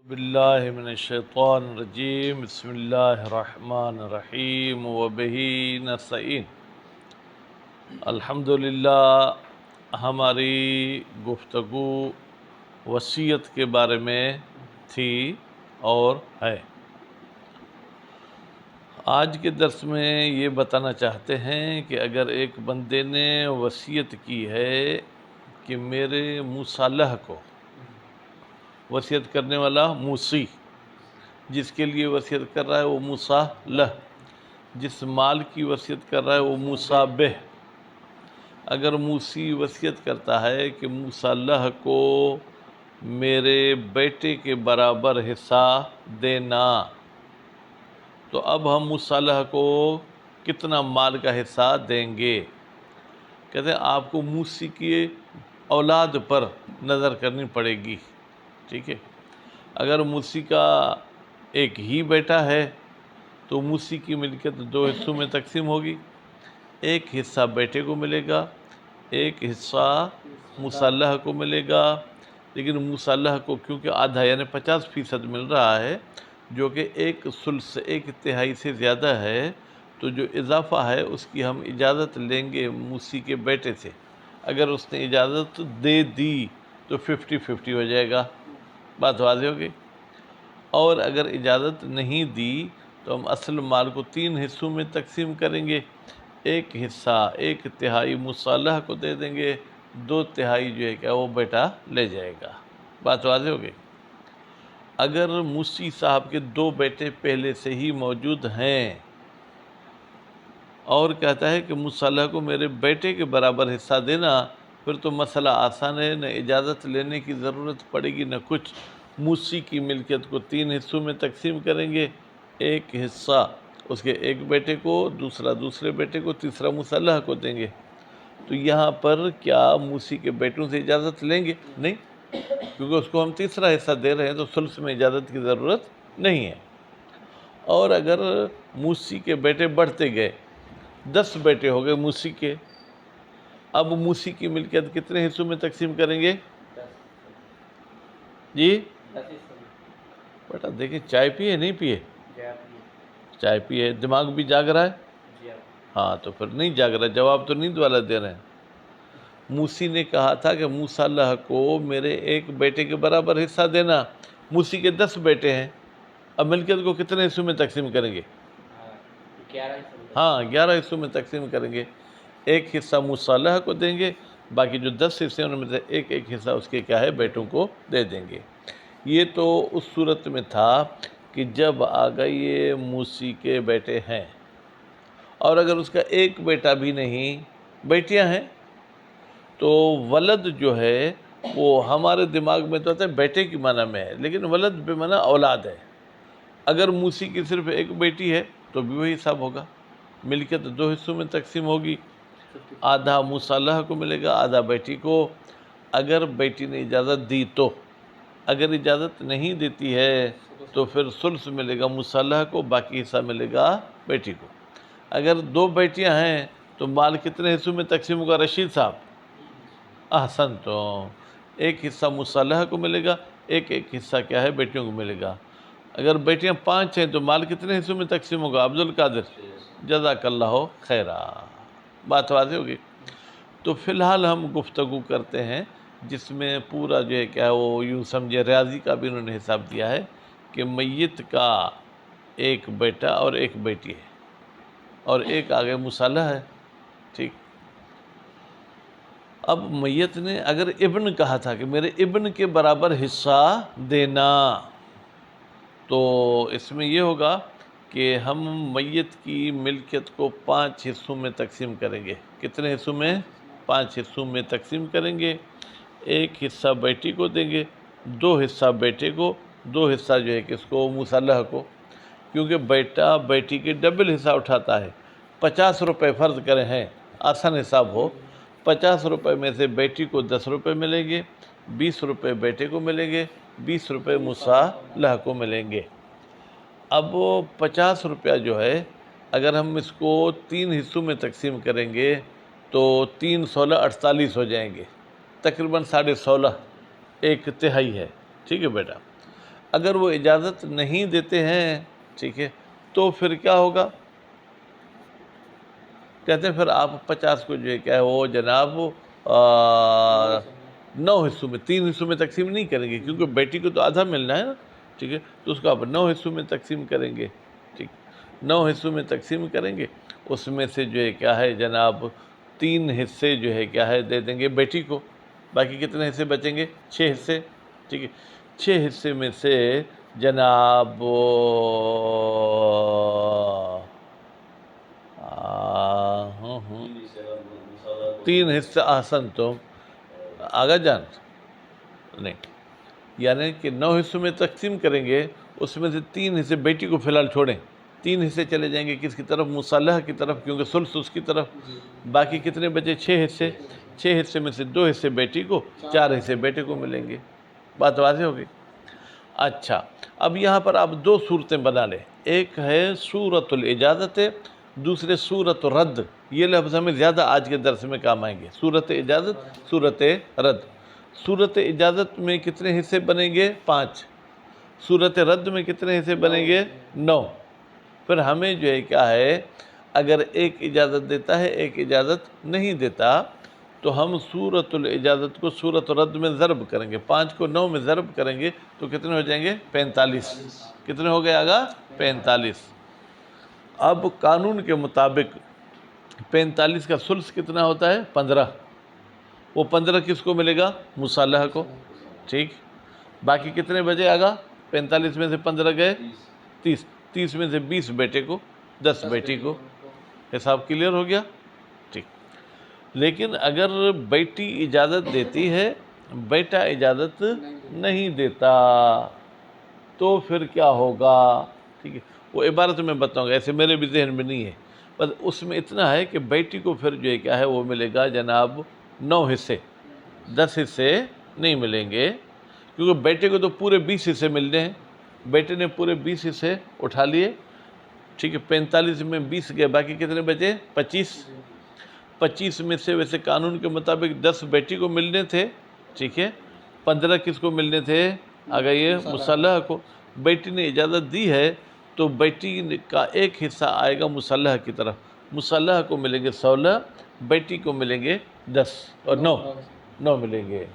باللہ من الشیطان الرجیم بسم اللہ الرحمن الرحیم وبہ نستعین۔ الحمدللہ ہماری گفتگو وصیت کے بارے میں تھی اور ہے۔ آج کے درس میں یہ بتانا چاہتے ہیں کہ اگر ایک بندے نے وصیت کی ہے کہ میرے مصالح کو، وصیت کرنے والا موصی، جس کے لیے وصیت کر رہا ہے وہ مصالح، جس مال کی وصیت کر رہا ہے وہ مصابہ۔ اگر موصی وصیت کرتا ہے کہ مصالح کو میرے بیٹے کے برابر حصہ دینا، تو اب ہم مصالح کو کتنا مال کا حصہ دیں گے؟ کہتے ہیں آپ کو موصی کی اولاد پر نظر کرنی پڑے گی، ٹھیک ہے۔ اگر موصی کا ایک ہی بیٹا ہے تو موصی کی ملکیت دو حصوں میں تقسیم ہوگی، ایک حصہ بیٹے کو ملے گا، ایک حصہ مصالح کو ملے گا۔ لیکن مصالح کو کیونکہ آدھا یعنی 50% مل رہا ہے، جو کہ ایک ثلث، ایک تہائی سے زیادہ ہے، تو جو اضافہ ہے اس کی ہم اجازت لیں گے موصی کے بیٹے سے۔ اگر اس نے اجازت دے دی تو 50-50 ہو جائے گا، بات واضح ہوگی۔ اور اگر اجازت نہیں دی تو ہم اصل مال کو 3 حصوں میں تقسیم کریں گے، ایک حصہ، ایک تہائی مصالح کو دے دیں گے، 2/3 جو ہے کیا وہ بیٹا لے جائے گا، بات واضح ہوگی۔ اگر موصی صاحب کے 2 بیٹے پہلے سے ہی موجود ہیں اور کہتا ہے کہ مصالح کو میرے بیٹے کے برابر حصہ دینا، پھر تو مسئلہ آسان ہے، نہ اجازت لینے کی ضرورت پڑے گی نہ کچھ۔ موصی کی ملکیت کو 3 حصوں میں تقسیم کریں گے، ایک حصہ اس کے ایک بیٹے کو، دوسرا دوسرے بیٹے کو، تیسرا مصالح کو دیں گے۔ تو یہاں پر کیا موصی کے بیٹوں سے اجازت لیں گے؟ نہیں، کیونکہ اس کو ہم تیسرا حصہ دے رہے ہیں تو ثلث میں اجازت کی ضرورت نہیں ہے۔ اور اگر موصی کے بیٹے بڑھتے گئے، 10 بیٹے ہو گئے موصی کے، اب موصی کی ملکیت کتنے حصوں میں تقسیم کریں گے؟ جی بیٹا دیکھیں، چائے پیے نہیں پیے؟ چائے پیے، دماغ بھی جاگ رہا ہے؟ ہاں تو پھر نہیں جاگ رہا، جواب تو نیند والا دے رہے ہیں۔ موصی نے کہا تھا کہ مصالح کو میرے ایک بیٹے کے برابر حصہ دینا، موصی کے 10 بیٹے ہیں، اب ملکیت کو کتنے حصوں میں تقسیم کریں گے؟ 11 حصوں میں تقسیم کریں گے، ایک حصہ مصالح کو دیں گے، باقی جو 10 حصے ہیں ان میں سے ایک ایک حصہ اس کے کیا ہے بیٹوں کو دے دیں گے۔ یہ تو اس صورت میں تھا کہ جب آگے یہ موصی کے بیٹے ہیں، اور اگر اس کا ایک بیٹا بھی نہیں، بیٹیاں ہیں، تو ولد جو ہے وہ ہمارے دماغ میں تو آتا ہے بیٹے کی معنی میں ہے، لیکن ولد بے معنی اولاد ہے۔ اگر موصی کی صرف ایک بیٹی ہے تو بھی وہی حساب ہوگا، ملکیت 2 حصوں میں تقسیم ہوگی، آدھا مصالح کو ملے گا، آدھا بیٹی کو، اگر بیٹی نے اجازت دی تو۔ اگر اجازت نہیں دیتی ہے تو پھر ثلث ملے گا مصالح کو، باقی حصہ ملے گا بیٹی کو۔ اگر 2 بیٹیاں ہیں تو مال کتنے حصوں میں تقسیم ہوگا رشید صاحب؟ احسن، تو ایک حصہ مصالح کو ملے گا، ایک ایک حصہ کیا ہے بیٹیوں کو ملے گا۔ اگر بیٹیاں 5 ہیں تو مال کتنے حصوں میں تقسیم ہوگا عبد القادر؟ جزاک اللہ خیرہ، بات واضح ہوگی۔ تو فی الحال ہم گفتگو کرتے ہیں جس میں پورا جو ہے کیا وہ یوں سمجھے ریاضی کا بھی انہوں نے حساب دیا ہے کہ میت کا ایک بیٹا اور ایک بیٹی ہے، اور ایک آگے مصالح ہے، ٹھیک۔ اب میت نے اگر ابن کہا تھا کہ میرے ابن کے برابر حصہ دینا، تو اس میں یہ ہوگا کہ ہم میت کی ملکیت کو 5 حصوں میں تقسیم کریں گے۔ کتنے حصوں میں؟ 5 حصوں میں تقسیم کریں گے، ایک حصہ بیٹی کو دیں گے، 2 حصہ بیٹے کو، 2 حصہ جو ہے کس کو؟ مصالح کو، کیونکہ بیٹا بیٹی کے ڈبل حصہ اٹھاتا ہے۔ 50 روپے فرض کرے ہیں، آسان حساب ہو، 50 روپے میں سے بیٹی کو 10 روپے ملیں گے، 20 روپے بیٹے کو ملیں گے، 20 روپے مصالح کو ملیں گے۔ اب 50 روپیہ جو ہے اگر ہم اس کو 3 حصوں میں تقسیم کریں گے تو 3 16 48 ہو جائیں گے، تقریباً 16.5، ایک تہائی ہے، ٹھیک ہے بیٹا۔ اگر وہ اجازت نہیں دیتے ہیں، ٹھیک ہے، تو پھر کیا ہوگا؟ کہتے ہیں پھر آپ 50 کو جو ہے کیا ہے وہ جناب 9 حصوں میں، 3 حصوں میں تقسیم نہیں کریں گے، کیونکہ بیٹی کو تو آدھا ملنا ہے نا، ٹھیک ہے، تو اس کو آپ 9 حصوں میں تقسیم کریں گے، ٹھیک، 9 حصوں میں تقسیم کریں گے، اس میں سے جو ہے کیا ہے جناب 3 حصے جو ہے کیا ہے دے دیں گے بیٹی کو، باقی کتنے حصے بچیں گے؟ 6 حصے، ٹھیک ہے، 6 حصے میں سے جناب 3 حصے، احسن تم آگا جان، نہیں، یعنی کہ 9 حصوں میں تقسیم کریں گے، اس میں سے 3 حصے بیٹی کو فی الحال چھوڑیں، 3 حصے چلے جائیں گے کس کی طرف؟ مصالحہ کی طرف، کیونکہ ثلث اس کی طرف، باقی کتنے بچے؟ 6 حصے، 6 حصے میں سے 2 حصے بیٹی کو، 4 حصے بیٹے کو ملیں گے، بات واضح ہوگی؟ اچھا، اب یہاں پر آپ 2 صورتیں بنا لیں، ایک ہے صورت الاجازت، دوسرے صورت رد، یہ لفظ ہمیں زیادہ آج کے درس میں کام آئیں گے، صورت اجازت، صورت رد۔ صورت اجازت میں کتنے حصے بنیں گے؟ 5، صورت رد میں کتنے حصے بنیں گے؟ 9۔ پھر ہمیں جو ہے کیا ہے، اگر ایک اجازت دیتا ہے ایک اجازت نہیں دیتا، تو ہم صورت الاجازت کو صورت رد میں ضرب کریں گے، 5 کو 9 میں ضرب کریں گے تو کتنے ہو جائیں گے؟ 45۔ کتنے ہو گئے آگا؟ 45۔ اب قانون کے مطابق 45 کا ثلث کتنا ہوتا ہے؟ 15۔ وہ 15 کس کو ملے گا؟ مصالحہ کو، ٹھیک، باقی کتنے بجے آگا؟ 45 میں سے 15 گئے 30، 30 میں سے 20 بیٹے کو، 10 بیٹی کو، حساب کلیئر ہو گیا؟ ٹھیک، لیکن اگر بیٹی اجازت دیتی ہے، بیٹا اجازت نہیں دیتا، تو پھر کیا ہوگا؟ ٹھیک ہے، وہ عبارت میں بتاؤں گا، ایسے میرے بھی ذہن میں نہیں ہے، بس اس میں اتنا ہے کہ بیٹی کو پھر جو ہے کیا ہے وہ ملے گا جناب 9 حصے، 10 حصے نہیں ملیں گے، کیونکہ بیٹے کو تو پورے 20 حصے ملنے ہیں، بیٹے نے پورے 20 حصے اٹھا لیے، ٹھیک ہے، 45 میں 20 گئے، باقی کتنے بچے؟ 25۔ 25 میں سے ویسے قانون کے مطابق 10 بیٹی کو ملنے تھے، ٹھیک ہے، 15 کس کو ملنے تھے؟ آگا یہ مصالحہ کو، بیٹی نے اجازت دی ہے تو بیٹی کا ایک حصہ آئے گا مصالحہ کی طرف، مصالحہ کو ملیں گے 16، بیٹی کو ملیں گے 10 اور 9 ملیں گے۔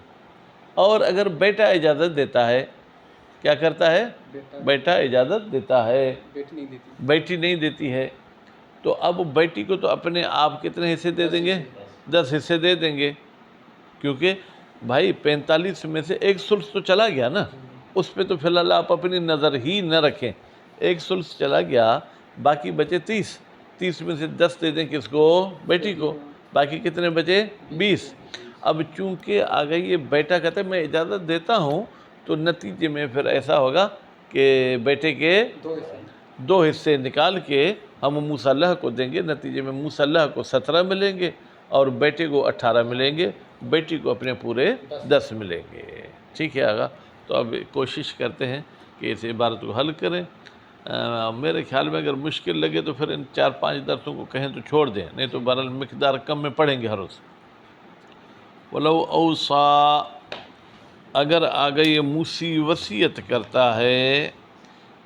اور اگر بیٹا اجازت دیتا ہے، کیا کرتا ہے؟ بیٹا اجازت دیتا ہے، بیٹی نہیں دیتی ہے، تو اب بیٹی کو تو اپنے آپ کتنے حصے دے دیں گے؟ 10 حصے دے دیں گے، کیونکہ بھائی 45 میں سے ایک ثلث تو چلا گیا نا، اس پہ تو فی الحال آپ اپنی نظر ہی نہ رکھیں، ایک ثلث چلا گیا، باقی بچے 30، 30 میں سے 10 دے دیں کس کو؟ بیٹی کو، باقی کتنے بچے؟ 20۔ اب چونکہ آگے یہ بیٹا کہتا ہے میں اجازت دیتا ہوں، تو نتیجے میں پھر ایسا ہوگا کہ بیٹے کے 2 حصے نکال کے ہم مصالحہ کو دیں گے، نتیجے میں مصالحہ کو 17 ملیں گے اور بیٹے کو 18 ملیں گے، بیٹی کو اپنے پورے 10 ملیں گے، ٹھیک ہے آگا؟ تو اب کوشش کرتے ہیں کہ اس عبارت کو حل کریں، میرے خیال میں اگر مشکل لگے تو پھر ان 4-5 درسوں کو کہیں تو چھوڑ دیں، نہیں تو بہرحال مقدار کم میں پڑھیں گے ہر روز۔ ولو اوصا، اگر آگے یہ موسی وصیت کرتا ہے،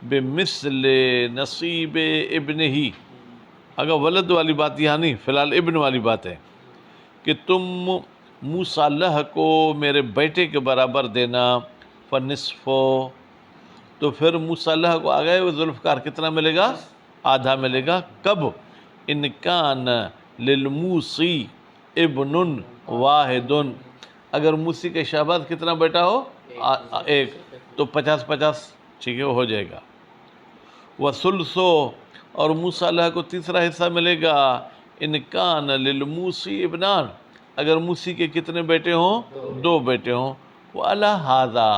بمثل نصیب ابن ہی، اگر ولد والی بات یہاں نہیں، فی الحال ابن والی بات ہے، کہ تم مصالحہ کو میرے بیٹے کے برابر دینا، فنصف، تو پھر مصالحہ کو آگئے وہ ذوالفقار کتنا ملے گا؟ آدھا ملے گا، کب؟ ان کان للموسی ابن واحد، اگر موسی کے شہباز کتنا بیٹا ہو؟ ایک، تو 50-50، ٹھیک ہے وہ ہو جائے گا۔ وثلثو، اور مصالحہ کو تیسرا حصہ ملے گا، ان کان للموسی ابنان، اگر موسی کے کتنے بیٹے ہوں؟ 2 بیٹے ہوں، وعلی ھذا،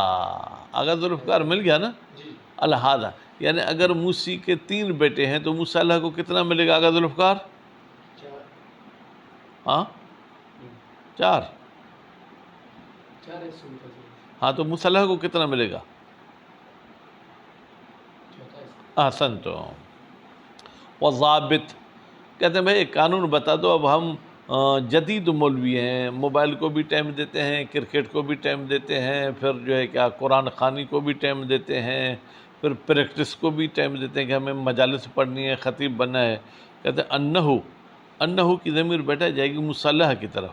اگر ذوالفقار مل گیا نا، علی ھذا، یعنی اگر موسی کے 3 بیٹے ہیں تو مصالحہ کو کتنا ملے گا آگا ذوالفقار؟ 4، ہاں تو مصالحہ کو کتنا ملے گا؟ احسن، تو وضابط، کہتے ہیں بھائی ایک قانون بتا دو، اب ہم جدید مولوی ہیں، موبائل کو بھی ٹائم دیتے ہیں، کرکٹ کو بھی ٹائم دیتے ہیں، پھر جو ہے کیا قرآن خوانی کو بھی ٹائم دیتے ہیں، پھر پریکٹس کو بھی ٹائم دیتے ہیں کہ ہمیں مجالس پڑھنی ہے، خطیب بننا ہے. کہتے ہیں انہو کی ضمیر بیٹھا جائے گی مصالحہ کی طرف.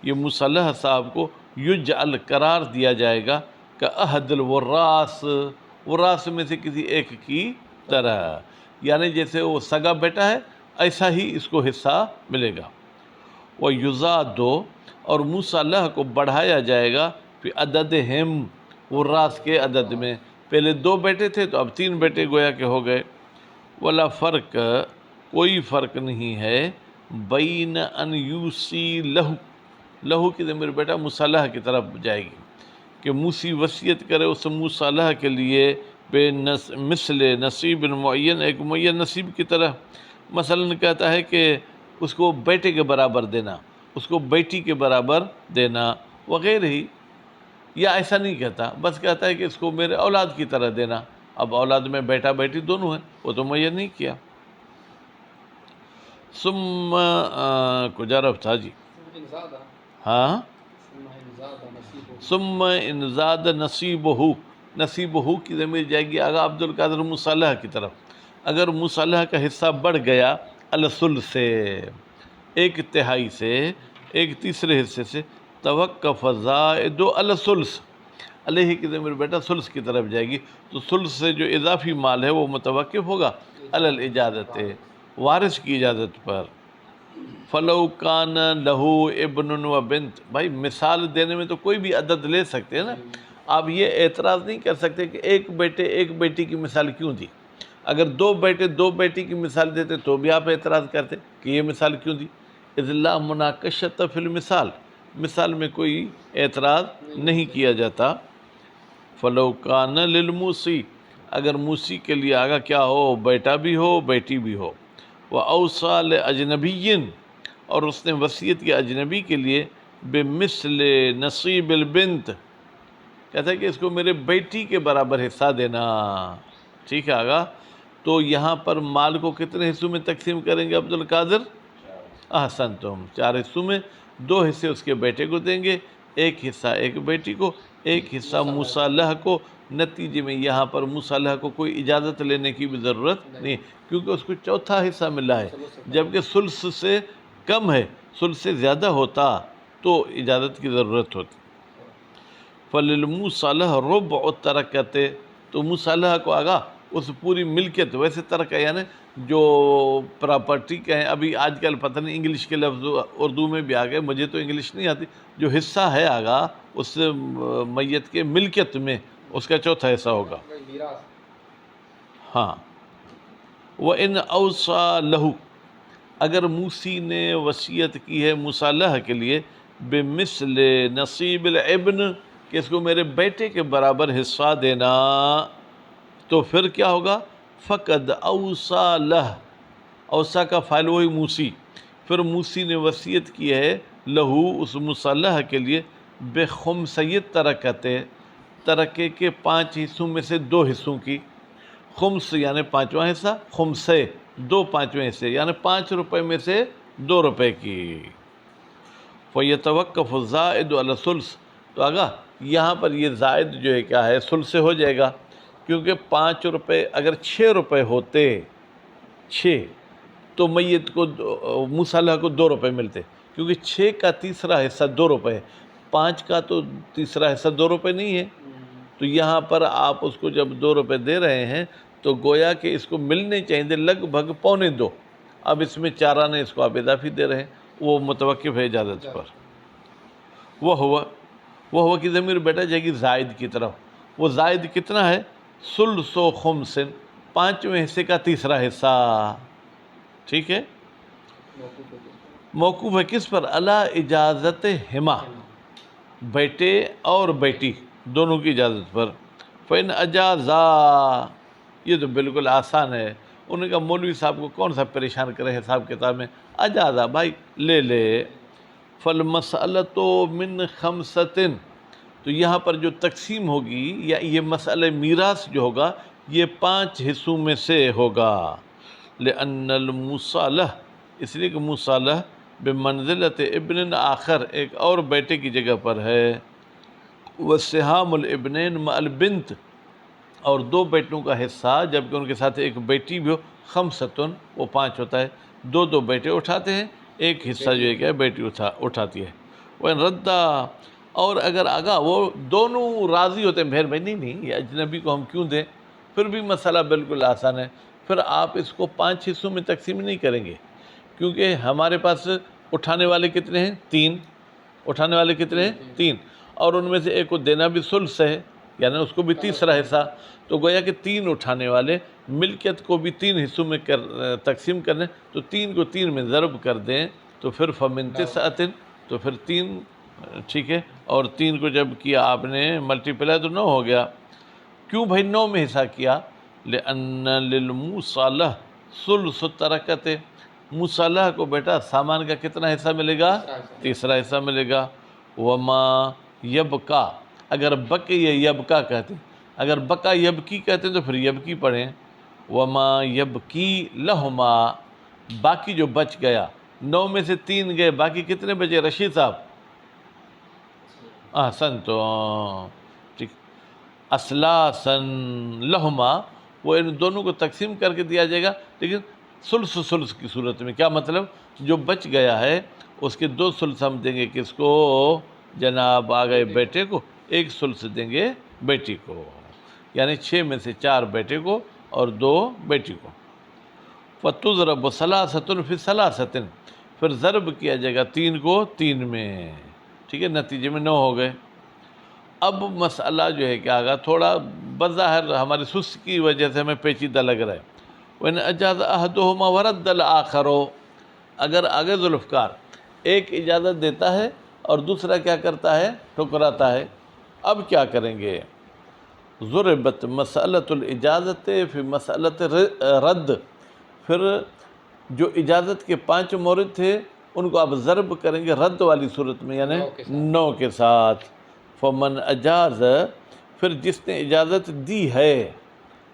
یہ مصالحہ صاحب کو یجعل قرار دیا جائے گا کہ عہد الوراث، وراث میں سے کسی ایک کی طرح، یعنی جیسے وہ سگا بیٹا ہے ایسا ہی اس کو حصہ ملے گا. وَيُزَادُ اور مصالحہ کو بڑھایا جائے گا فی عددہم، وراث کے عدد میں. پہلے 2 بیٹے تھے تو اب 3 بیٹے گویا کہ ہو گئے. ولا فرق، کوئی فرق نہیں ہے، بین ان یوسی لہو کی ضمیر بیٹا مصالحہ کی طرف جائے گی کہ موسی وصیت کرے اس مصالحہ کے لیے بے مثل نصیب معین، ایک معین نصیب کی طرح. مثلا کہتا ہے کہ اس کو بیٹے کے برابر دینا، اس کو بیٹی کے برابر دینا وغیرہ ہی، یا ایسا نہیں کہتا، بس کہتا ہے کہ اس کو میرے اولاد کی طرح دینا. اب اولاد میں بیٹا بیٹی دونوں ہیں، وہ تو معین نہیں کیا. ثم کجا رفت تھا جی؟ ہاں، ثم ان زاد نصیبہ کی ضمیر جائے گی آغا عبد القادر مصالحہ کی طرف. اگر مصالحہ کا حصہ بڑھ گیا الثلث سے، 1/3 سے، 1/3 حصے سے، توقف زائد الثلث، علیہ کی ضمیر بیٹا ثلث کی طرف جائے گی. تو ثلث سے جو اضافی مال ہے وہ متوقف ہوگا علی الاجازت، وارث کی اجازت پر. فلو کان لہو ابن و بنت، بھائی مثال دینے میں تو کوئی بھی عدد لے سکتے ہیں نا. آپ یہ اعتراض نہیں کر سکتے کہ 1 بیٹے 1 بیٹی کی مثال کیوں دی. اگر 2 بیٹے 2 بیٹی کی مثال دیتے تو بھی آپ اعتراض کرتے کہ یہ مثال کیوں دی. اذ لا مناقشۃ فی المثال، مثال میں کوئی اعتراض نہیں کیا جاتا. فلو کان للموسی، اگر موسی کے لیے آگا کیا ہو، بیٹا بھی ہو بیٹی بھی ہو. وَأَوْصَى لِأَجْنَبِيٍّ اور اس نے وصیت کی اجنبی کے لیے بِمِثْلِ نصیب البنت، کہتا ہے کہ اس کو میرے بیٹی کے برابر حصہ دینا. ٹھیک ہے آگا، تو یہاں پر مال کو کتنے حصوں میں تقسیم کریں گے عبد القادر؟ احسنتم، 4 حصوں میں. 2 حصے اس کے بیٹے کو دیں گے، 1 حصہ ایک بیٹی کو، 1 حصہ مصالحہ کو. نتیجے میں یہاں پر مصالحہ کو کوئی اجازت لینے کی بھی ضرورت نہیں، کیونکہ اس کو چوتھا حصہ ملا ہے، جبکہ ثلث سے کم ہے. ثلث سے زیادہ ہوتا تو اجازت کی ضرورت ہوتی. فَلِلْمُصَالَحَ رُبْعُ التَّرَكَةِ، تو مصالحہ کو آگا اس پوری ملکیت، ویسے ترکہ یعنی جو پراپرٹی کا ہے، ابھی آج کل پتہ نہیں انگلش کے لفظ اردو میں بھی آ گئے، مجھے تو انگلش نہیں آتی، جو حصہ ہے آگا اس میت کے ملکیت میں اس کا چوتھا حصہ ہوگا. ہاں. وَإِنْ أَوْصَى لَهُ، اگر موسی نے وصیت کی ہے مصالحہ کے لیے بِمِثْلِ نصیب الابن، کہ اس کو میرے بیٹے کے برابر حصہ دینا، تو پھر کیا ہوگا؟ فقد اوصى لہ، اوصا کا فاعل وہی موسی، پھر موسی نے وصیت کی ہے لہو اس مصالحہ کے لیے بخمسی ترکتے، ترکے کے 5 حصوں میں سے 2 حصوں کی. خمس یعنی 5واں حصہ، خمسے 2 5ویں حصے یعنی 5 روپے میں سے 2 روپے کی. فَيَتَوَقَّفُ الزَّائِدُ عَلَى الثُّلْثِ، تو آگا یہاں پر یہ زائد جو ہے کیا ہے، ثلث سے ہو جائے گا، کیونکہ 5 روپے اگر 6 روپے ہوتے 6 تو میت کو مصالحہ کو 2 روپے ملتے، کیونکہ 6 کا تیسرا حصہ 2 روپے ہے، 5 کا تو تیسرا حصہ 2 روپے نہیں ہے. تو یہاں پر آپ اس کو جب 2 روپے دے رہے ہیں تو گویا کہ اس کو ملنے چاہیے لگ بھگ 1.25. اب اس میں 4 آنے اس کو آپ اضافی دے رہے ہیں، وہ متوقف ہے اجازت پر. وہ کی ضمیر بیٹا جائے گی زائد کی طرف. وہ زائد کتنا ہے؟ ثلث و خمس، 5ویں حصے کا تیسرا حصہ. ٹھیک ہے، موقوف ہے کس پر؟ علی اجازت ہما، بیٹے اور بیٹی دونوں کی اجازت پر. فَإِنْ أَجَازَا، یہ تو بالکل آسان ہے. انہوں نے کہا مولوی صاحب کو کون سا پریشان کرے حساب کتاب میں، اجازہ بھائی لے لے. فَالْمَسْأَلَةُ مِنْ خَمْسَةٍ، تو یہاں پر جو تقسیم ہوگی یا یہ مسئلہ میراث جو ہوگا یہ 5 حصوں میں سے ہوگا. لِأَنَّ الْمُصَالَحَ، اس لیے کہ مصالحہ بمنزلت ابن آخر، ایک اور بیٹے کی جگہ پر ہے، وسہام الابنین مع البنت، اور دو بیٹوں کا حصہ جبکہ ان کے ساتھ ایک بیٹی بھی ہو، خمستن وہ 5 ہوتا ہے، دو دو بیٹے اٹھاتے ہیں، ایک حصہ جو ہے کیا بیٹی اٹھاتی ہے۔ وہ ردا، اور اگر آگا وہ دونوں راضی ہوتے ہیں، بہن بھائی نہیں یہ اجنبی کو ہم کیوں دیں، پھر بھی مسئلہ بالکل آسان ہے، پھر آپ اس کو 5 حصوں میں تقسیم نہیں کریں گے، کیونکہ ہمارے پاس اٹھانے والے کتنے ہیں؟ 3، اٹھانے والے کتنے ہیں؟ 3، اور ان میں سے ایک کو دینا بھی ثلث ہے، یعنی اس کو بھی تیسرا حصہ، تو گویا کہ 3 اٹھانے والے ملکیت کو بھی 3 حصوں میں تقسیم کرنے، تو 3 کو 3 میں ضرب کر دیں تو پھر فمن تسعۃ، تو پھر 3 ٹھیک ہے، اور 3 کو جب کیا آپ نے ملٹی پلائی تو 9 ہو گیا۔ کیوں بھائی 9 میں حصہ کیا؟ لأن للموصلہ ثلث الترکۃ، موصلہ کو بیٹا سامان کا کتنا حصہ ملے گا؟ تیسرا حصہ ملے گا۔ وما یبقا، اگر بقی یا یبقا کہتے ہیں، اگر بقا یبکی کہتے ہیں تو پھر یبکی پڑھیں۔ وما یبکی لہما، باقی جو بچ گیا، 9 میں سے 3 گئے، باقی کتنے بچے رشید صاحب؟ احسن، تو ٹھیک، اسلاسن لہما، وہ ان دونوں کو تقسیم کر کے دیا جائے گا، لیکن ثلث ثلث کی صورت میں۔ کیا مطلب؟ جو بچ گیا ہے اس کے 2 ثلث ہم دیں گے کس کو؟ جناب آ گئے بیٹے کو، 1 ثلث دیں گے بیٹی کو، یعنی 6 میں سے 4 بیٹے کو اور 2 بیٹی کو۔ فَتُضْرَبُ ثَلَاثَةٌ فِي ثَلَاثَةٍ، پھر ضرب کیا جائے گا 3 کو 3 میں، ٹھیک ہے، نتیجے میں 9 ہو گئے۔ اب مسئلہ جو ہے کیا آگا، تھوڑا بظاہر ہماری سست کی وجہ سے ہمیں پیچیدہ لگ رہا ہے۔ وَإِنْ أَجَازَ أَحَدُهُمَا وَرَدَّ الْآخَرُ، اگر آگے ذوالفقار ایک اجازت دیتا ہے اور دوسرا کیا کرتا ہے؟ ٹھکراتا ہے، اب کیا کریں گے؟ ضربت مسئلۃ الاجازت فی مسئلۃ رد، پھر جو اجازت کے 5 مورد تھے ان کو آپ ضرب کریں گے رد والی صورت میں، یعنی 9 کے ساتھ۔ فمن اجاز، پھر جس نے اجازت دی ہے،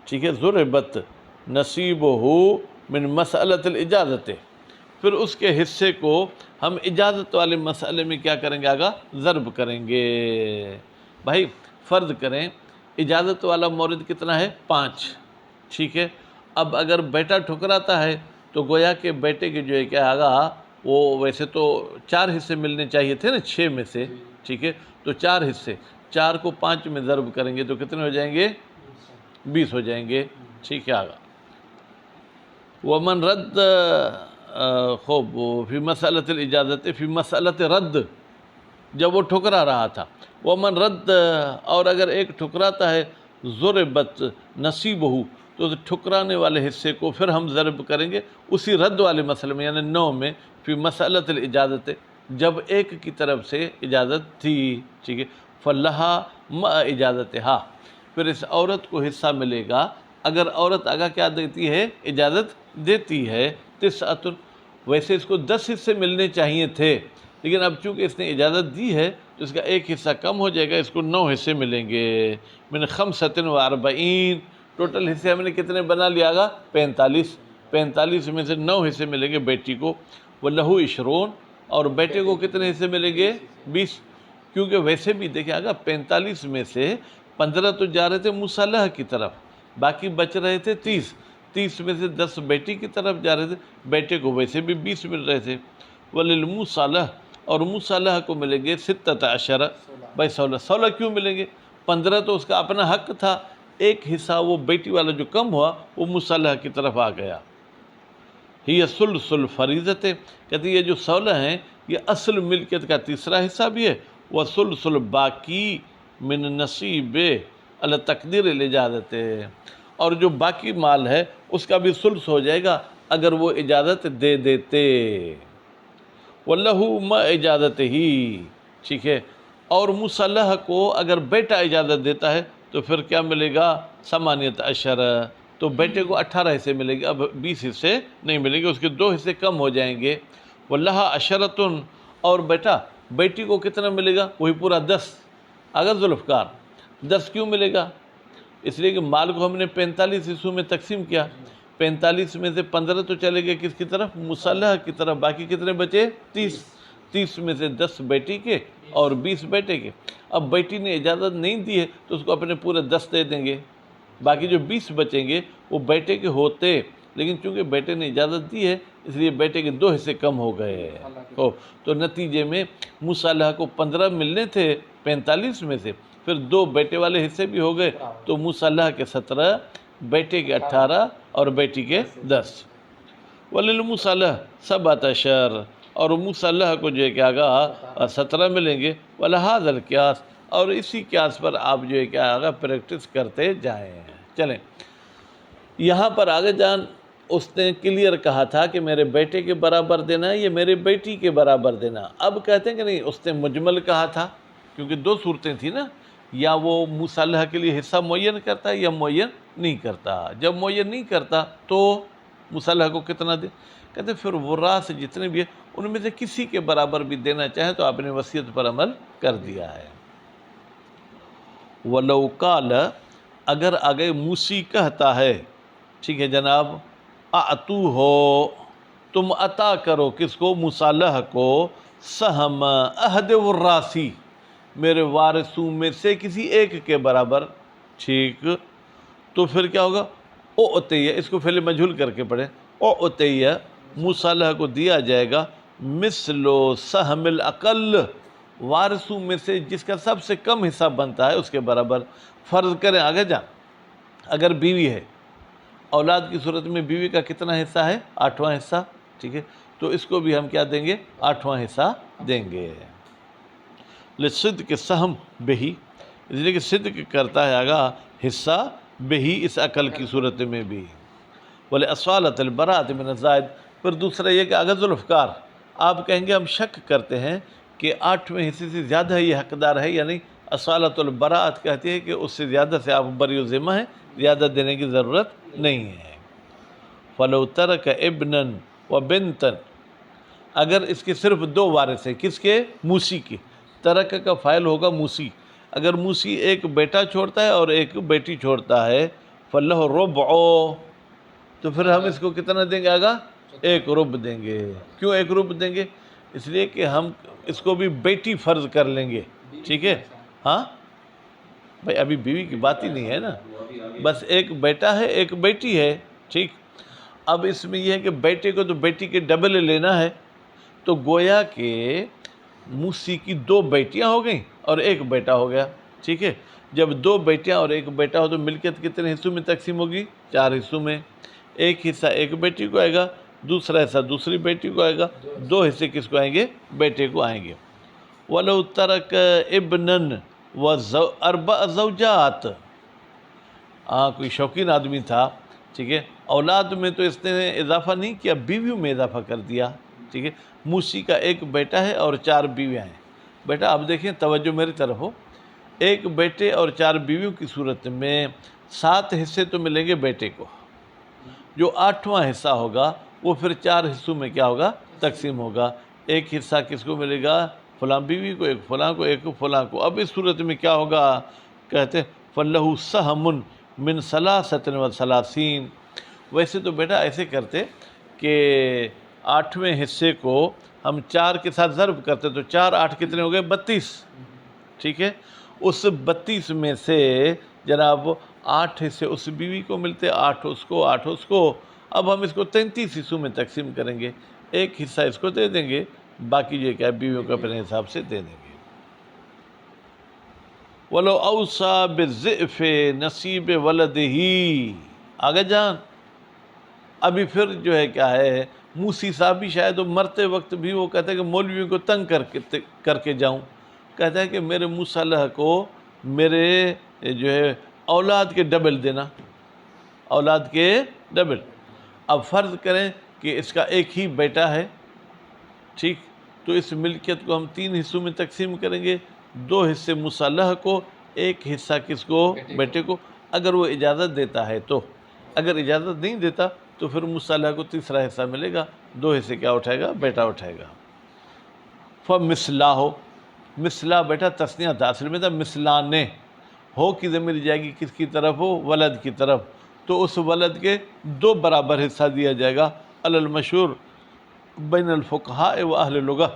ٹھیک ہے، ضربت نصیبہ من مسئلۃ الاجازت، پھر اس کے حصے کو ہم اجازت والے مسئلے میں کیا کریں گے؟ آگا ضرب کریں گے۔ بھائی فرض کریں اجازت والا مورد کتنا ہے؟ 5، ٹھیک ہے، اب اگر بیٹا ٹھکراتا ہے تو گویا کہ بیٹے کے جو ہے کیا آگا، وہ ویسے تو 4 حصے ملنے چاہیے تھے نا 6 میں سے، ٹھیک ہے، تو 4 حصے، 4 کو 5 میں ضرب کریں گے تو کتنے ہو جائیں گے؟ 20 ہو جائیں گے، ٹھیک ہے آگا۔ ومن رد، خوب، فی مسئلۃ الاجازت فی مسئلۃ رد، جب وہ ٹھکرا رہا تھا، ومن رد، اور اگر ایک ٹھکراتا ہے، ضربت نصیبہ، تو ٹھکرانے والے حصے کو پھر ہم ضرب کریں گے اسی رد والے مسئلے میں، یعنی 9 میں، فی مسئلۃ الاجازت، جب ایک کی طرف سے اجازت تھی، ٹھیک ہے، فلہا مع اجازتہا، پھر اس عورت کو حصہ ملے گا اگر عورت آگا کیا دیتی ہے؟ اجازت دیتی ہے۔ تسعۃ، ویسے اس کو 10 حصے ملنے چاہیے تھے، لیکن اب چونکہ اس نے اجازت دی ہے تو اس کا ایک حصہ کم ہو جائے گا، اس کو 9 حصے ملیں گے۔ من 45، ٹوٹل حصے ہم نے کتنے بنا لیا گا؟ 45 میں سے 9 حصے ملیں گے بیٹی کو۔ وَلَهُ 20، اور بیٹے کو کتنے حصے ملیں گے؟ 20، کیونکہ ویسے بھی دیکھیں آگا 45 میں سے 15 تو جا رہے تھے مصالحہ کی طرف، باقی بچ رہے تھے 30 میں سے 10 بیٹی کی طرف جا رہے تھے، بیٹے کو ویسے بھی 20 مل رہے تھے۔ وَلِلْمُصَالَحِ، اور مصالحہ کو ملیں گے 16، بھائی 16 کیوں ملیں گے؟ 15 تو اس کا اپنا حق تھا، ایک حصہ وہ بیٹی والا جو کم ہوا وہ مصالحہ کی طرف آ گیا۔ یہ ثلث الفریضۃ، کہتے ہیں یہ جو 16 ہیں یہ اصل ملکیت کا تیسرا حصہ بھی ہے، وہ ثلث الباقی من نصیب علی تقدیر الاجازت، اور جو باقی مال ہے اس کا بھی ثلث ہو جائے گا اگر وہ اجازت دے دیتے۔ وَلَهُ مَا اجازت ہی، ٹھیک ہے، اور مصالحہ کو اگر بیٹا اجازت دیتا ہے تو پھر کیا ملے گا؟ 18، تو بیٹے کو 18 حصے ملیں گے، اب 20 حصے نہیں ملیں گے، اس کے 2 حصے کم ہو جائیں گے۔ وَلَهَا 10، اور بیٹی کو کتنا ملے گا؟ وہی پورا 10، اگر ذوالفقار 10 کیوں ملے گا؟ اس لیے کہ مال کو ہم نے 45 حصوں میں تقسیم کیا، 45 میں سے 15 تو چلے گئے کس کی طرف؟ مصالحہ کی طرف. باقی کتنے بچے؟ 30. 30 میں سے 10 بیٹی کے اور 20 بیٹے کے. اب بیٹی نے اجازت نہیں دی ہے تو اس کو اپنے پورے 10 دے دیں گے. باقی جو 20 بچیں گے وہ بیٹے کے ہوتے، لیکن چونکہ بیٹے نے اجازت دی ہے اس لیے بیٹے کے 2 حصے کم ہو گئے. تو نتیجے میں مصالحہ کو 15 ملنے تھے 45 میں سے، پھر 2 بیٹے والے حصے بھی ہو گئے، تو مصالحہ کے 17، بیٹے کے 18 اور بیٹی کے 10. وَلِلْمُصَالَحَةِ 17 اور مصالحہ کو جو ہے کیا آگا 17 ملیں گے. وَلَهَذَا الْقِيَاسُ اور اسی قیاس پر آپ جو ہے کیا آگا پریکٹس کرتے جائیں. چلیں یہاں پر آگے جان اس نے کلیئر کہا تھا کہ میرے بیٹے کے برابر دینا ہے یا میرے بیٹی کے برابر دینا. اب کہتے ہیں کہ نہیں، اس نے مجمل کہا تھا کیونکہ 2 صورتیں تھیں نا، یا وہ مصالحہ کے لیے حصہ معین کرتا ہے یا معین نہیں کرتا. جب معین نہیں کرتا تو مصالحہ کو کتنا دے؟ کہتے پھر وراث جتنے بھی ہیں ان میں سے کسی کے برابر بھی دینا چاہیں تو آپ نے وصیت پر عمل کر دیا ہے. وَلَوْ قَالَ اگر آگے موسی کہتا ہے، ٹھیک ہے جناب، اعطو ہو تم عطا کرو کس کو؟ مصالحہ کو، سہم احد وراثی میرے وارثوں میں سے کسی ایک کے برابر، ٹھیک، تو پھر کیا ہوگا؟ اعطیہ، اس کو فعل مجہول کر کے پڑھیں، اعطیہ مصالحہ کو دیا جائے گا مثل سہم الاقل وارثوں میں سے جس کا سب سے کم حصہ بنتا ہے اس کے برابر. فرض کریں آگے جا، اگر بیوی ہے، اولاد کی صورت میں بیوی کا کتنا حصہ ہے؟ 8واں حصہ، ٹھیک ہے، تو اس کو بھی ہم کیا دیں گے؟ 8واں حصہ دیں گے. لصدق سہم بہی، اس لیے کہ صدق کرتا ہے آگا حصہ بہی اس عقل کی صورت میں بھی. بولے اصالت البراۃ من الزائد. پھر دوسرا یہ کہ اگر ذوالفقار آپ کہیں گے ہم شک کرتے ہیں کہ 8ویں حصے سے زیادہ یہ حقدار ہے یا نہیں. اصالت البراۃ کہتی ہے کہ اس سے زیادہ سے آپ بری و ذمہ ہیں، زیادہ دینے کی ضرورت نہیں ہے. فلو ترک ابنا و بنتا، اگر اس کے صرف 2 وارث ہیں، کس کے؟ موسی کے. ترک کا فاعل ہوگا موسی. اگر موسی ایک بیٹا چھوڑتا ہے اور ایک بیٹی چھوڑتا ہے، فلہ ربع، تو پھر ہم اس کو کتنا دیں گے آگا؟ 1 ربع دیں گے. کیوں 1 ربع دیں گے؟ اس لیے کہ ہم اس کو بھی بیٹی فرض کر لیں گے، ٹھیک ہے. ہاں بھائی ابھی بیوی کی بات ہی نہیں ہے نا، بس ایک بیٹا ہے ایک بیٹی ہے، ٹھیک. اب اس میں یہ ہے کہ بیٹے کو تو بیٹی کے ڈبل لینا ہے، تو گویا کہ موسی کی 2 بیٹیاں ہو گئیں اور 1 بیٹا ہو گیا، ٹھیک ہے. جب 2 بیٹیاں اور 1 بیٹا ہو تو ملکیت کتنے حصوں میں تقسیم ہوگی؟ 4 حصوں میں. 1 حصہ 1 بیٹی کو آئے گا، دوسرا حصہ دوسری بیٹی کو آئے گا، 2 حصے کس کو آئیں گے؟ بیٹے کو آئیں گے. وَلَوْ تَرَكَ ابْنًا وَأَرْبَعَ زَوْجَاتٍ، کوئی شوقین آدمی تھا، ٹھیک ہے، اولاد میں تو اس نے اضافہ نہیں کیا، بیویوں میں اضافہ کر دیا، ٹھیک ہے. موسی کا 1 بیٹا ہے اور 4 بیویاں ہیں. بیٹا اب دیکھیں، توجہ میری طرف ہو، 1 بیٹے اور 4 بیویوں کی صورت میں 7 حصے تو ملیں گے بیٹے کو. جو 8واں حصہ ہوگا وہ پھر 4 حصوں میں کیا ہوگا؟ تقسیم ہوگا. 1 حصہ کس کو ملے گا؟ فلاں بیوی کو، 1 فلاں کو، 1 فلاں کو. اب اس صورت میں کیا ہوگا؟ کہتے فَلَّهُ سَهْمٌ مِّن 33. ویسے تو بیٹا ایسے کرتے کہ 8ویں حصے کو ہم 4 کے ساتھ ضرب کرتے تو 4 8 کتنے ہو گئے؟ 32، ٹھیک ہے. اس 32 میں سے جناب 8 حصے اس بیوی کو ملتے، 8 اس کو، 8 اس کو. اب ہم اس کو 33 حصوں میں تقسیم کریں گے، 1 حصہ اس کو دے دیں گے، باقی جو کیا بیویوں کو اپنے حساب سے دے دیں گے. وَلَوْ أَوْصَى بِالضِّعْفِ نَصِيبِ وَلَدِهِ. آگے جان ابھی پھر جو ہے کیا ہے، موسی صاحب بھی شاید وہ مرتے وقت بھی وہ کہتے ہیں کہ مولویوں کو تنگ کر کے جاؤں، کہتا ہے کہ میرے مصالحہ کو میرے جو ہے اولاد کے ڈبل دینا، اولاد کے ڈبل. اب فرض کریں کہ اس کا 1 ہی بیٹا ہے، ٹھیک، تو اس ملکیت کو ہم 3 حصوں میں تقسیم کریں گے، 2 حصے مصالحہ کو، 1 حصہ کس کو؟ بیٹے کو. اگر وہ اجازت دیتا ہے تو، اگر اجازت نہیں دیتا تو پھر مصالحہ کو تیسرا حصہ ملے گا، 2 حصے کیا اٹھائے گا؟ بیٹا اٹھائے گا. فَمِثْلَهُ، مثلا بیٹا تثنیہ تھا، اصل میں تھا مثلانے، ہو کی ضمیر جائے گی کس کی طرف؟ ہو ولد کی طرف. تو اس ولد کے 2 برابر حصہ دیا جائے گا. علی المشہور بین الفقہاء و اہل لغہ.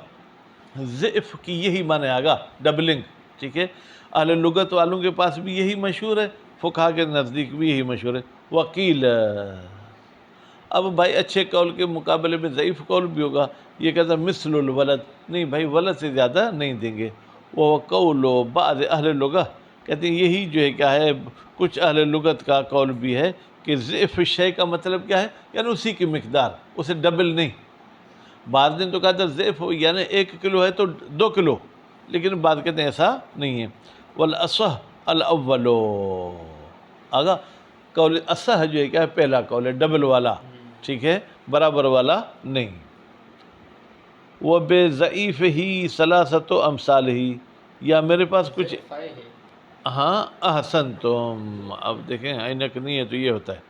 ضعف کی یہی معنی آگا ڈبلنگ. ٹھیک ہے، اہل لغت والوں کے پاس بھی یہی مشہور ہے، فقہاء کے نزدیک بھی یہی مشہور ہے. وکیل، اب بھائی اچھے قول کے مقابلے میں ضعیف قول بھی ہوگا. یہ کہتا ہے مثل الولد، نہیں بھائی ولد سے زیادہ نہیں دیں گے. وہ قول بعض اہل لغہ، کہتے ہیں یہی جو ہے کیا ہے کچھ اہل لغت کا قول بھی ہے کہ ضعف شے کا مطلب کیا ہے، یعنی اسی کی مقدار، اسے ڈبل نہیں. بعض نے تو کہا تھا ضعف یعنی 1 کلو ہے تو 2 کلو، لیکن بعض کہتے ہیں ایسا نہیں ہے. والاصح الاول، آگا قول اصح جو ہے کیا ہے پہلا قول ہے، ڈبل والا. ٹھیک ہے، برابر والا نہیں. وہ بے ضعیف ہی ثلاثت امثال ہی، یا میرے پاس کچھ ہاں احسن تم، اب دیکھیں عینک نہیں ہے تو یہ ہوتا ہے.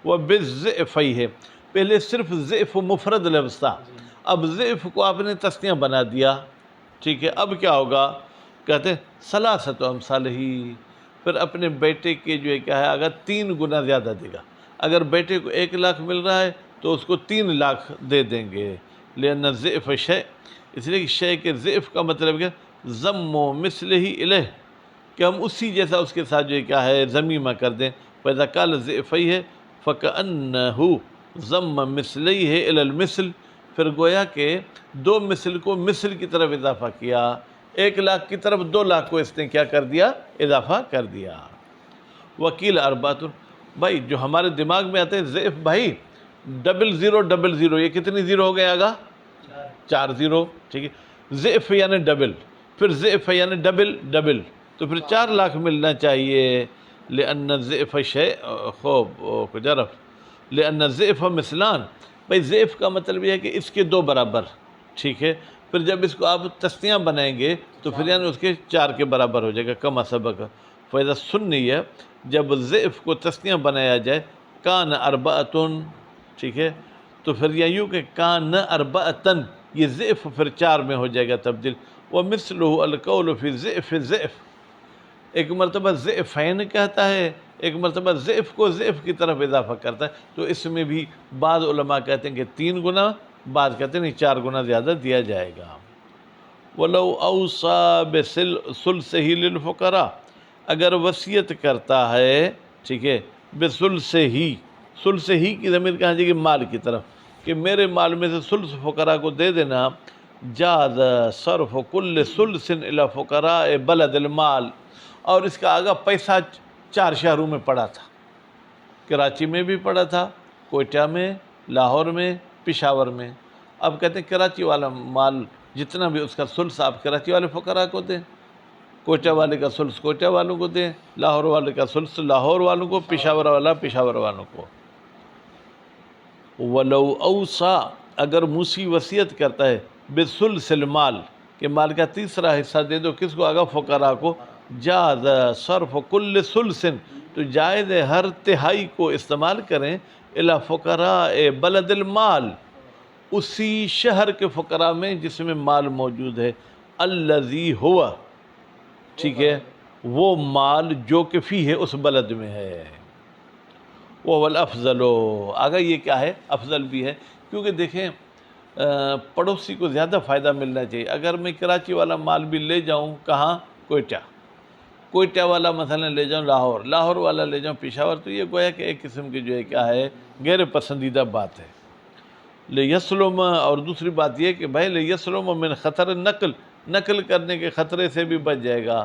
وہ بالضعف ہے، پہلے صرف ضعف مفرد لفظ تھا، اب ضعف کو آپ نے تسنیہ بنا دیا. ٹھیک ہے، اب کیا ہوگا، کہتے ہیں ثلاثت امثال ہی، پھر اپنے بیٹے کے جو ہے کیا ہے اگر 3 گنا زیادہ دے گا. اگر بیٹے کو 1 لاکھ مل رہا ہے تو اس کو 3 لاکھ دے دیں گے. لأن ضعف شے، اس لیے کہ شے کے ضعف کا مطلب کیا، ضم و مثلہ الیہ، کہ ہم اسی جیسا اس کے ساتھ جو ہے کیا ہے ضمیمہ کر دیں. فإذا قال ضعفیہ فکأنہ ضم مثلیہ الی المثل، پھر گویا کہ 2 مثل کو مثل کی طرف اضافہ کیا، 1 لاکھ کی طرف 2 لاکھ کو اس نے کیا کر دیا، اضافہ کر دیا. وکیل اربعۃ، بھائی جو ہمارے دماغ میں آتے ہیں ضعف، بھائی 0000، یہ کتنی زیرو ہو گئے آگا، 4 زیرو. ٹھیک ہے، ضعف یعنی ڈبل، پھر ضعف یعنی ڈبل، تو پھر 4 لاکھ ملنا چاہیے. لأن الضعف شیء خوب جرف، لأن الضعف مثلان، بھائی ضعف کا مطلب یہ ہے کہ اس کے 2 برابر. ٹھیک ہے، پھر جب اس کو آپ تسنیہ بنائیں گے تو پھر یعنی اس کے 4 کے برابر ہو جائے گا. کما سبق. فإذا سنیہ، جب ضعف کو تسنیہ بنایا جائے، کان اربعۃ، ٹھیک ہے، تو پھر یہ یوں کہ کان اربعۃ، یہ ضعف پھر 4 میں ہو جائے گا تبدیل. ومثلہ القول فی ضعف ضعف، ایک مرتبہ ضعفین کہتا ہے، ایک مرتبہ ضعف کو ضعف کی طرف اضافہ کرتا ہے. تو اس میں بھی بعض علماء کہتے ہیں کہ 3 گنا، بعض کہتے ہیں نہیں 4 گنا زیادہ دیا جائے گا. وَلَوْ أَوْصَى بِثُلْثِهِ لِلْفُقَرَاء، اگر وصیت کرتا ہے، ٹھیک ہے، بثلثہ، ثلثہ کی ضمیر کہاں جائے گی، مال کی طرف، کہ میرے مال میں سے ثلث فقراء کو دے دینا. جاز صرف کل ثلث الی فقراء بلد المال، اور اس کا آگا پیسہ 4 شہروں میں پڑا تھا، کراچی میں بھی پڑا تھا، کوئٹہ میں، لاہور میں، پشاور میں. اب کہتے ہیں کراچی والا مال جتنا بھی اس کا ثلث آپ کراچی والے فقراء کو دیں، کوئٹہ والے کا ثلث کوئٹہ والوں کو دیں، لاہور والے کا ثلث لاہور والوں کو، پشاور والا پشاور والوں کو. وَلَوْ أَوْصَى، اگر موسی وصیت کرتا ہے بثلث المال، کہ مال کا تیسرا حصہ دے دو کس کو، آگا فقراء کو. جاز صرف کل ثلث، تو جائز ہے ہر تہائی کو استعمال کریں الی فقراء بلد المال، اسی شہر کے فقراء میں جس میں مال موجود ہے. الذی ہوا، ٹھیک ہے، وہ مال جو کہ فی ہے اس بلد میں ہے. وہ الافضل، آگا یہ کیا ہے، افضل بھی ہے، کیونکہ دیکھیں پڑوسی کو زیادہ فائدہ ملنا چاہیے. اگر میں کراچی والا مال بھی لے جاؤں کہاں، کوئٹہ والا مثلا لے جاؤں لاہور، لاہور والا لے جاؤں پشاور، تو یہ گویا کہ ایک قسم کی جو ہے کیا ہے غیر پسندیدہ بات ہے. لیسلم، اور دوسری بات یہ کہ بھائی لیسلم من خطر نقل کرنے کے خطرے سے بھی بچ جائے گا.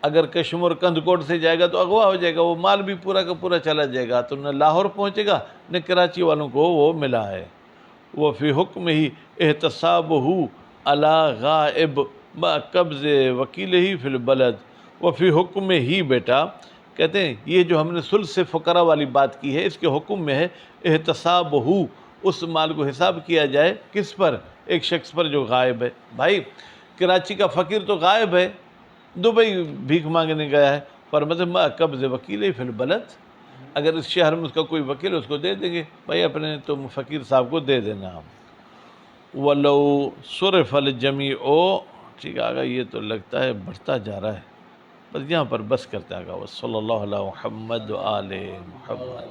اگر کشمیر کندکوٹ سے جائے گا تو اغوا ہو جائے گا، وہ مال بھی پورا کا پورا چلا جائے گا، تو نہ لاہور پہنچے گا نہ کراچی والوں کو وہ ملا ہے. وہ فی حکم ہی احتسابہ علی غائب با قبض وکیلہ فی البلد. وہ فی حکم ہی، بیٹا کہتے ہیں یہ جو ہم نے ثلث فقراء والی بات کی ہے اس کے حکم میں ہے احتسابہ، اس مال کو حساب کیا جائے کس پر، ایک شخص پر جو غائب ہے. بھائی کراچی کا فقیر تو غائب ہے، دبئی بھیک مانگنے گیا ہے، پر مطلب قبض وکیل فی البلد، اگر اس شہر میں اس کا کوئی وکیل ہے اس کو دے دیں گے، بھائی اپنے تم فقیر صاحب کو دے دینا. وَلَوْ صُرِفَ الْجَمِيعُ، ٹھیک ہے، آگا یہ تو لگتا ہے بڑھتا جا رہا ہے. بس یہاں پر بس کرتے ہیں آقا، صلی اللہ علیہ محمد و آل محمد.